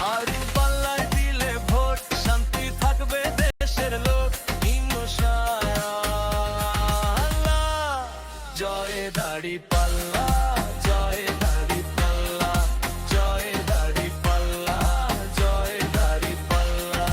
হারু পাল্লায় দিলে ভোট, শান্তি থাকবে দেশের লোক। ইনশাআল্লাহ। জয় দাঁড়িপাল্লা, জয় দাঁড়িপাল্লা, জয় দাঁড়িপাল্লা, জয় দাঁড়িপাল্লা।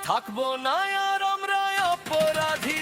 থাকবো না আর আমরা অপরাধী।